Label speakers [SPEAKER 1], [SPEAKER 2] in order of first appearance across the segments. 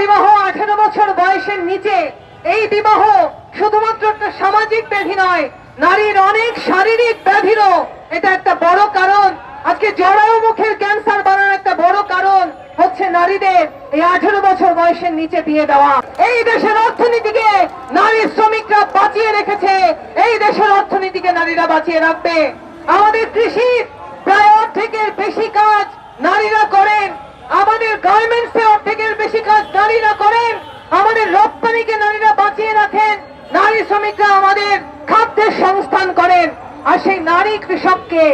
[SPEAKER 1] বিবাহ 18 বছর বয়সের নিচে এই বিবাহ শুধুমাত্র একটা সামাজিক ব্যাধি নয়, নারীর অনেক শারীরিক ব্যাধিরও এটা একটা বড় কারণ। আজকে জরায়ু মুখের ক্যান্সার বাড়ার একটা বড় কারণ হচ্ছে নারীদের এই 18 বছর বয়সের নিচে বিয়ে দেওয়া। এই দেশের অর্থনীতিকে নারী শ্রমিকরা বাঁচিয়ে রেখেছে, এই দেশের অর্থনীতিকে নারীরা বাঁচিয়ে রাখবে। আমাদের কৃষির প্রায় অর্ধেকের বেশি কাজ নারীরা করেন, আমাদের গার্মেন্টসে অর্ধেকের বেশি কাজ নারীরা করেন, আমাদের রপ্তানিকে নারীরা বাঁচিয়ে রাখেন, নারী শ্রমিকরা আমাদের খাদ্যের সংস্থান করেন। আর সেই নারী কৃষককে,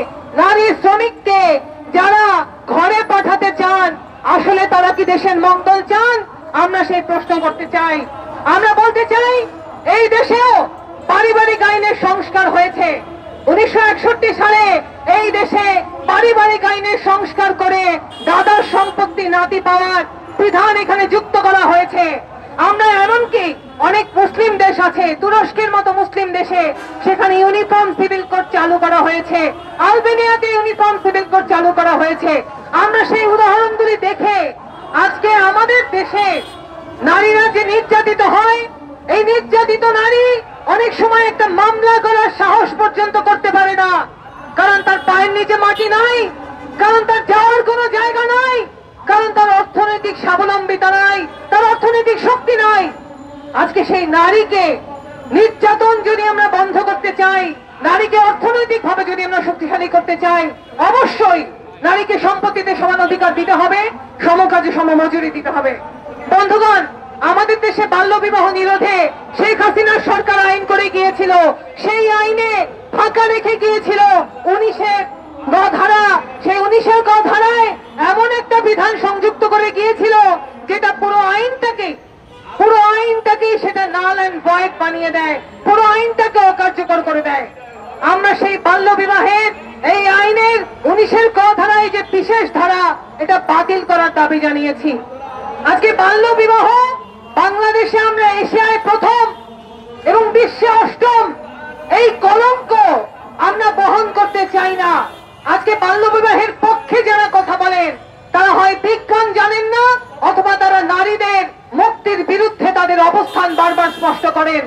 [SPEAKER 1] নারী শ্রমিককে যারা ঘরে পাঠাতে চান, আসলে তারা কি দেশের মঙ্গল চান? আমরা সেই প্রশ্ন করতে চাই। আমরা বলতে চাই, এই দেশেও পারিবারিক আইনের সংস্কার হয়েছে। 1961 সালে এই দেশে পারিবারিক আইনের সংস্কার করে দাদার সম্পত্তি নাতি পাওয়ার বিধান এখানে যুক্ত করা হয়েছে। আমরা এমনকি অনেক মুসলিম দেশ আছে, তুরস্কের মতো মুসলিম দেশে, সেখানে ইউনিফর্ম সিভিল কোড চালু করা হয়েছে, আলবেনিয়াতে ইউনিফর্ম সিভিল কোড চালু করা হয়েছে। আমরা সেই উদাহরণগুলি দেখে আজকে আমাদের দেশে নারীরা যে নির্যাতিত হয়, এই নির্যাতিত নারী অনেক সময় একটা মামলা করার সাহস পর্যন্ত করতে পারে না, কারণ তার পায়ের নিচে মাটি নাই, কারণ তার যাওয়ার কোনো জায়গা নাই, কারণ তার অর্থনৈতিক স্বাবলম্বিতা নাই, তার অর্থনৈতিক শক্তি নাই। আজকে সেই নারীকে নির্যাতন যদি আমরা বন্ধ করতে চাই, নারীকে অর্থনৈতিক ভাবে যদি আমরা শক্তিশালী করতে চাই, অবশ্যই নারীকে সম্পত্তিতে সমান অধিকার দিতে হবে, সমকাজে সমমজুরি দিতে হবে। বন্ধুগণ, আমাদের দেশে বাল্য বিবাহ নিরোধে শেখ হাসিনার সরকার আইন করে গিয়েছিল, সেই আইনে ফাঁকা রেখে গিয়েছিল 19-এর গ ধারা। সেই 19-এর গ ধারায় এমন একটা বিধান সংযুক্ত করে গিয়েছিল যেটা পুরো আইনটাকে সেটা নাল এন্ড ভয়েড বানিয়ে দেয়, পুরো আইনটাকে অকার্যকর করে দেয়। আমরা সেই বাল্য বিবাহের এই আইনের 19-এর ক ধারায় যে বিশেষ ধারা, এটা বাতিল করার দাবি জানিয়েছি। আজকে বাল্য বিবাহ বাংলাদেশে আমরা এশিয়ায় প্রথম এবং বিশ্বে 8ম, এই কলঙ্ক আমরা বহন করতে চাই না। আজকে বাল্য বিবাহের পক্ষে যারা কথা বলেন, তারা হয় বিজ্ঞান জানেন না, অথবা তারা নারীদের মুক্তির বিরুদ্ধে তাদের অবস্থান বারবার স্পষ্ট করেন।